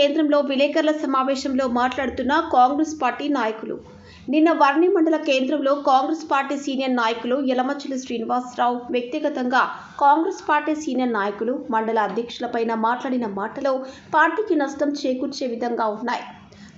కేంద్రంలో విలేకరుల సమావేశంలో మాట్లాడుతున్న కాంగ్రెస్ పార్టీ నాయకులు. నిన్న వర్ణి మండల కేంద్రంలో కాంగ్రెస్ పార్టీ సీనియర్ నాయకులు యలమచిలి శ్రీనివాసరావు వ్యక్తిగతంగా కాంగ్రెస్ పార్టీ సీనియర్ నాయకులు, మండల అధ్యక్షులపైన మాట్లాడిన మాటలు పార్టీకి నష్టం చేకూర్చే విధంగా ఉన్నాయి.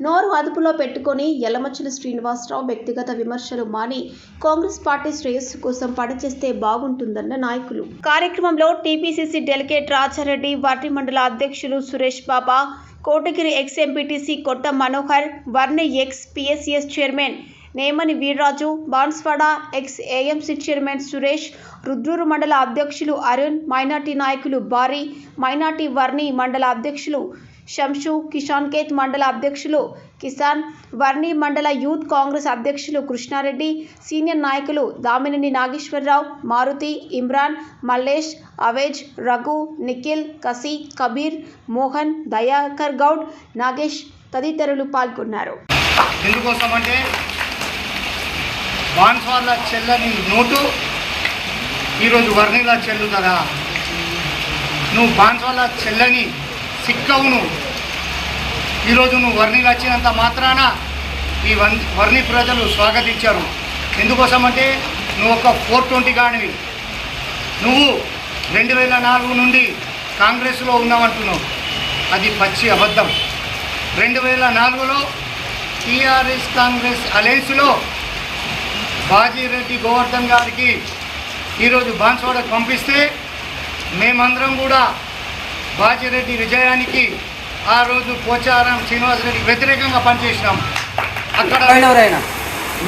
నోరు అదుపులో పెట్టుకొని యలమచిలి శ్రీనివాసరావు వ్యక్తిగత విమర్శలు మాని కాంగ్రెస్ పార్టీ శ్రేయస్సు కోసం పనిచేస్తే బాగుంటుందన్న నాయకులు. కార్యక్రమంలో టీపీసీసీ డెలిగేట్ రాజారెడ్డి, వర్ణి మండల అధ్యక్షులు Suresh Baba, Kotagiri ex MPTC Kotta Manohar, Varni ex PSCS chairman Nemani Veerraju, Banswada ex AMC chairman Suresh, Rudrur మండల అధ్యక్షులు అరుణ్, మైనార్టీ నాయకులు బారీ, మైనార్టీ వర్ణి మండల అధ్యక్షులు శంషు, కిషాన్ కేత్ మండల అధ్యక్షులు కిసాన్, వర్ణి మండల యూత్ కాంగ్రెస్ అధ్యక్షులు కృష్ణారెడ్డి, సీనియర్ నాయకులు దామినేని నాగేశ్వరరావు, మారుతి, ఇమ్రాన్, మల్లేష్, అవేజ్, రఘు, నిఖిల్, కసి, కబీర్, మోహన్, దయాకర్ గౌడ్, నాగేష్ తదితరులు పాల్గొన్నారు. ఎందుకోసమంటే బాన్స్వాడ చెల్లని నోటు ఈరోజు వర్ణిలా చెల్లుతుందా? నువ్వు బాన్స్వాడ చెల్లని సిక్కవును ఈరోజు నువ్వు వర్ణిలు వచ్చినంత మాత్రాన ఈ వర్ణి ప్రజలు స్వాగతించారు. ఎందుకోసమంటే నువ్వు ఒక 420 గానివి. నువ్వు 2004 నుండి కాంగ్రెస్లో ఉన్నావంటున్నావు. అది పచ్చి అబద్ధం. 2004లో టీఆర్ఎస్ కాంగ్రెస్ అలయన్స్లో బాజీరెడ్డి గోవర్ధన్ గారికి ఈరోజు బాన్స్వాడకు పంపిస్తే మేమందరం కూడా బాజిరెడ్డి విజయానికి ఆ రోజు పోచారం శ్రీనివాసరెడ్డికి వ్యతిరేకంగా పనిచేసినాం. అక్కడ బైండవర్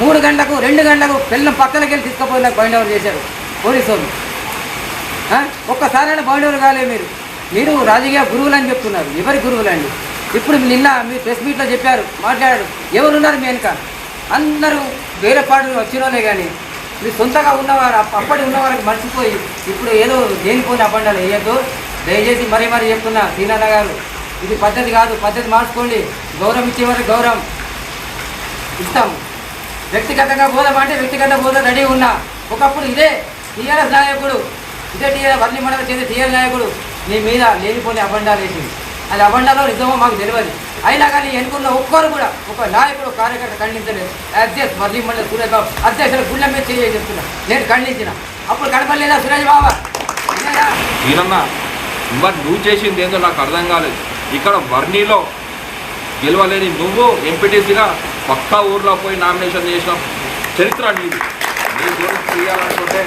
3 గంటలకు 2 గంటలకు పిల్లలు పక్కలకి వెళ్ళి తీసుకుపోయినా బైండవర్ చేశారు పోలీసు వాళ్ళు. ఒక్కసారైనా బైండవర్ కాలేదు. మీరు రాజకీయ గురువులు అని చెప్తున్నారు. ఎవరి గురువులు అండి? ఇప్పుడు నిన్న మీరు ప్రెస్ మీట్లో చెప్పారు, మాట్లాడారు. ఎవరున్నారు మీ వెనుక? అందరూ వేరే పార్టీలు వచ్చిన వాళ్ళే. కానీ మీరు సొంతగా ఉన్నవారు, అప్పటి ఉన్నవారికి మర్చిపోయి ఇప్పుడు ఏదో దేనిపోయిన అబండాలు వేయద్దు. దయచేసి మరీ చెప్తున్నా సీనన్న గారు, ఇది పద్ధతి కాదు. పద్ధతి మార్చుకోండి. గౌరవం ఇచ్చేవారికి గౌరవం ఇస్తాం. వ్యక్తిగతంగా పోదామంటే వ్యక్తిగత పోదా రెడీ ఉన్నా. ఒకప్పుడు ఇదే టీఆర్ఎస్ నాయకుడు, ఇదే వర్ణి మండలం చేసే టీఆర్ఎస్ నాయకుడు నీ మీద లేనిపోని అబండాలు వేసింది. అది అబండాలో నిజమో మాకు తెలియదు. అయినా కానీ ఎన్నుకున్న ఒక్కరు కూడా ఒక నాయకుడు కార్యకర్త ఖండించలేదు. అధ్యక్ష వర్ణి మండలం సురేష్ బాబు అధ్యక్షుడు గుళ్ళ మీద చెప్తున్నా. నేను ఖండించిన. అప్పుడు కనపడలేదా సురేష్ బాబా? మరి నువ్వు చేసింది ఏందో నాకు అర్థం కాలేదు. ఇక్కడ వర్ణిలో గెలవలేని నువ్వు ఎంపీటీసీగా పక్కా ఊర్లో పోయి నామినేషన్ చేసిన చరిత్ర నీది. నీ గురించి చేయాలనుకుంటే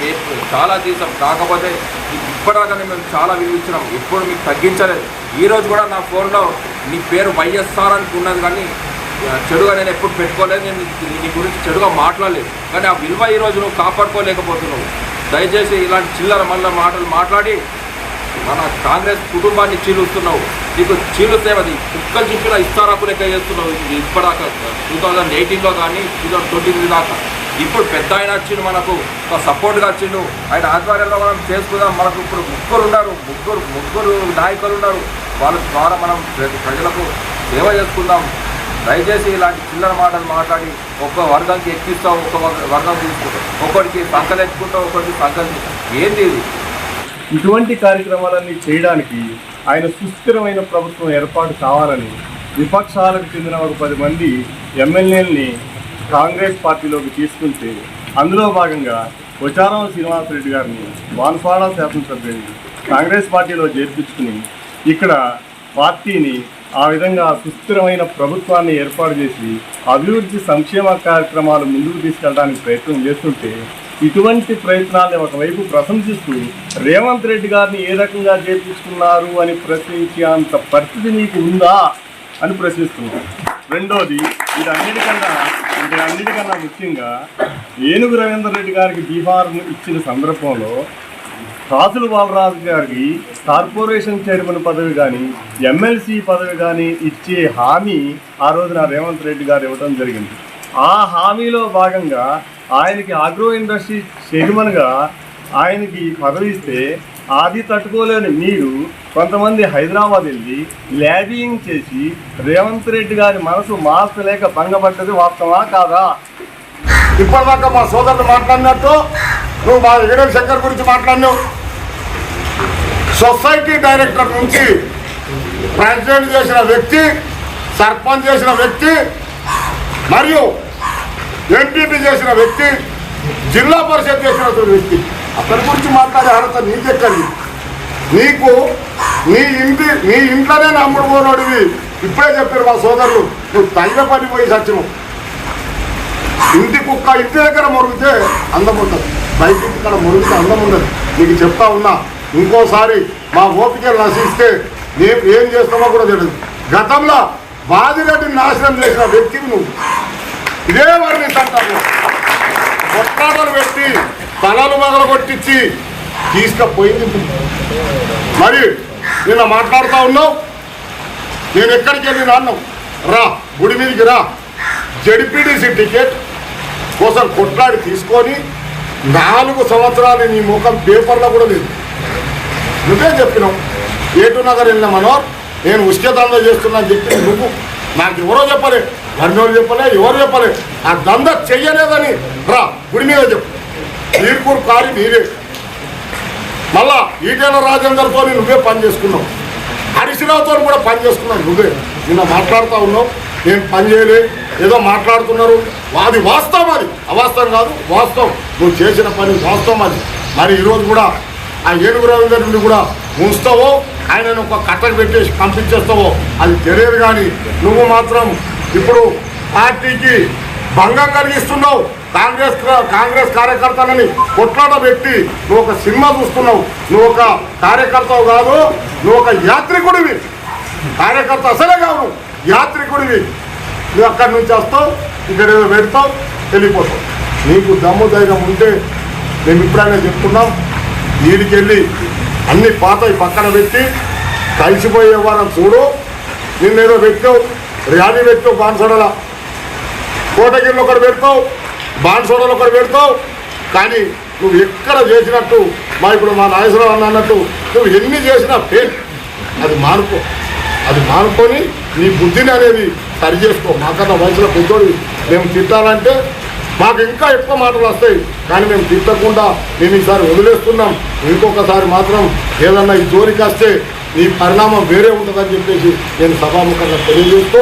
మేము చాలా తీసాం. కాకపోతే ఇప్పటిదాకానే మేము చాలా విలువించినాం. ఎప్పుడు మీకు తగ్గించలేదు. ఈరోజు కూడా నా ఫోన్లో నీ పేరు వైఎస్ఆర్ అని ఉన్నది, కానీ చెడుగా నేను ఎప్పుడు పెట్టుకోలేదు. నేను నీ గురించి చెడుగా మాట్లాడలేదు. కానీ ఆ విలువ ఈరోజు నువ్వు కాపాడుకోలేకపోతున్నావు. దయచేసి ఇలాంటి చిల్లర మళ్ళీ మాటలు మాట్లాడి మన కాంగ్రెస్ కుటుంబాన్ని చీలుస్తున్నావు. నీకు చీలుస్తే అది కుక్కలు చింపిన ఇస్తారాకు లెక్క చేస్తున్నావు. ఇప్పటిదాకా 2018లో కానీ 2023 దాకా. ఇప్పుడు పెద్ద ఆయన వచ్చిండు, మనకు ఒక సపోర్ట్గా వచ్చిండు. ఆయన ఆధ్వర్యంలో మనం చేసుకుందాం. మనకు ఇప్పుడు ముగ్గురు నాయకులు ఉన్నారు. వాళ్ళ ద్వారా మనం ప్రజలకు సేవ చేసుకుందాం. దయచేసి ఇలాంటి చిల్లర మాటలు మాట్లాడి ఒక్క వర్గంకి ఎక్కిస్తాం, ఒక్క వర్గం తీసుకుంటాం, ఒకరికి సంకలు ఎత్తుకుంటాం, ఒకరికి సంకలు ఏంది ఇది? ఇటువంటి కార్యక్రమాలన్నీ చేయడానికి ఆయన సుస్థిరమైన ప్రభుత్వం ఏర్పాటు కావాలని విపక్షాలకు చెందిన ఒక 10 మంది ఎమ్మెల్యేలని కాంగ్రెస్ పార్టీలోకి తీసుకుంటే అందులో భాగంగా పోచారం శ్రీనివాసరెడ్డి గారిని బాన్స్వాడ శాసనసభ్యుడిని కాంగ్రెస్ పార్టీలో చేర్పించుకుని ఇక్కడ పార్టీని ఆ విధంగా సుస్థిరమైన ప్రభుత్వాన్ని ఏర్పాటు చేసి అభివృద్ధి సంక్షేమ కార్యక్రమాలు ముందుకు తీసుకెళ్ళడానికి ప్రయత్నం చేస్తుంటే ఇటువంటి ప్రయత్నాన్ని ఒకవైపు ప్రశంసిస్తూ రేవంత్ రెడ్డి గారిని ఏ రకంగా చేర్పించుకున్నారు అని ప్రశ్నించేంత పరిస్థితి మీకు ఉందా అని ప్రశ్నిస్తున్నారు. రెండోది, ఇది అన్నిటికన్నా ముఖ్యంగా ఏనుగు రవీందర్ రెడ్డి గారికి బీహార్ ఇచ్చిన సందర్భంలో కాసుల బాలరాజు గారికి కార్పొరేషన్ చైర్మన్ పదవి కానీ ఎమ్మెల్సీ పదవి కానీ ఇచ్చే హామీ ఆ రోజున రేవంత్ రెడ్డి గారు ఇవ్వడం జరిగింది. ఆ హామీలో భాగంగా ఆయనకి ఆగ్రో ఇండస్ట్రీ చైర్మన్గా ఆయనకి పదవి ఇస్తే అది తట్టుకోలేని మీరు కొంతమంది హైదరాబాద్ వెళ్ళి ల్యాబింగ్ చేసి రేవంత్ రెడ్డి గారి మనసు మార్చలేక భంగపడ్డది వాస్తవా కాదా? ఇప్పటిదాకా మా సోదరులు మాట్లాడినట్టు నువ్వు మా విగడల్ శంకర్ గురించి మాట్లాడినావు. సొసైటీ డైరెక్టర్ నుంచి ప్రెసిడెంట్ చేసిన వ్యక్తి, సర్పంచ్ చేసిన వ్యక్తి, మరియు ఎంపీపీ చేసిన వ్యక్తి, జిల్లా పరిషత్ చేసిన వ్యక్తి. అతని గురించి మాట్లాడే అర్హత నీకెక్కడి? నీకు నీ ఇంట్లోనే నమ్ముడు పోనోడివి. ఇప్పుడే చెప్పారు మా సోదరులు, నువ్వు తగిన పని పోయి సత్యము. ఇంటి కుక్క ఇంటి దగ్గర మురిగితే అందం ఉంటుంది, బయట ఇంటికాడ మురిగితే అందం ఉండదు. నీకు చెప్తా ఉన్నా, ఇంకోసారి మా ఓపికలు నశిస్తే నేను ఏం చేస్తామో కూడా తెలియదు. గతంలో బాధిరెడ్డిని నాశనం చేసిన వ్యక్తివి నువ్వు. ఇదే వారిని అంటారు, కొట్లాటలు పెట్టి తలలు మొదలు కొట్టించి తీసుకపోయింది. మరి నిన్న మాట్లాడుతూ ఉన్నావు, నేను ఎక్కడికి వెళ్ళినా అన్నావు, రా గుడి మీదకి రా, జడ్పీటీసీ టికెట్ కోసం కొట్లాడి తీసుకొని 4 సంవత్సరాలు నీ ముఖం పేపర్లో కూడా లేదు. నువ్వే చెప్పినావు, ఏటు నగర్ వెళ్ళిన మనోహర్ నేను ఉష్క దందా చేస్తున్నా అని చెప్పి నువ్వు. నాకు ఎవరో చెప్పలే, వర్ణోళ్ళు చెప్పలే, ఎవరు చెప్పలే. ఆ దంద చెయ్యలేదని రా గుడి మీద చెప్పు. నీర్కూరు కారి నీరే. మళ్ళా ఈటెల రాజేందర్తో నువ్వే పని చేసుకున్నావు, హరిశ్రావుతో కూడా పని చేసుకున్నావు నువ్వే. నిన్న మాట్లాడుతూ ఉన్నావు, నేను పని చేయలే, ఏదో మాట్లాడుతున్నారు. అది వాస్తవం, అది అవాస్తవం కాదు, వాస్తవం. నువ్వు చేసిన పని వాస్తవం అది. మరి ఈరోజు కూడా ఆ ఏనుగు రవీంద్ర నుండి కూడా ఉంచుతావో, ఆయనను ఒక కట్టకు పెట్టేసి పంపించేస్తావో అది తెలియదు. కానీ నువ్వు మాత్రం ఇప్పుడు పార్టీకి భంగం కలిగిస్తున్నావు. కాంగ్రెస్ కార్యకర్తలని కొట్లాట పెట్టి నువ్వు ఒక సినిమా చూస్తున్నావు. నువ్వు ఒక కార్యకర్తవు కాదు, నువ్వు ఒక యాత్రికుడివి. కార్యకర్త అసలే కాదు, యాత్రికుడివి. నువ్వు అక్కడి నుంచి వస్తావు, ఇక్కడ ఏదో పెడతావు, వెళ్ళిపోతావు. నీకు దమ్ము ధైర్యం ఉంటే మేము ఇప్పుడైనా చెప్తున్నాం, వీడికి వెళ్ళి అన్ని పాతవి పక్కన పెట్టి కలిసిపోయే వారం చూడు. నిన్నేదో పెట్టావు, ర్యాలీ పెట్టావు, బాన్సోడల కోటగిరిలో ఒకటి పెడతావు, బాన్సోడలో ఒకటి పెడతావు. కానీ నువ్వు ఎక్కడ చేసినట్టు ఇప్పుడు మా నాగేశ్వరరావు అన్న అన్నట్టు నువ్వు ఎన్ని చేసినా ఫెయిల్. అది మానుకో, అది మానుకొని నీ బుద్ధిని అనేది సరి చేసుకో. మాకన్నా వయసులో పెద్దోడు మేము తిట్టాలంటే మాకు ఇంకా ఎక్కువ మాటలు వస్తాయి, కానీ మేము తిట్టకుండా మేము ఈసారి వదిలేస్తున్నాం. ఇంకొకసారి మాత్రం ఏదన్నా ఈ జోలికి వస్తే నీ పరిణామం వేరే ఉంటుందని చెప్పేసి నేను సభాముఖంగా తెలియజేస్తూ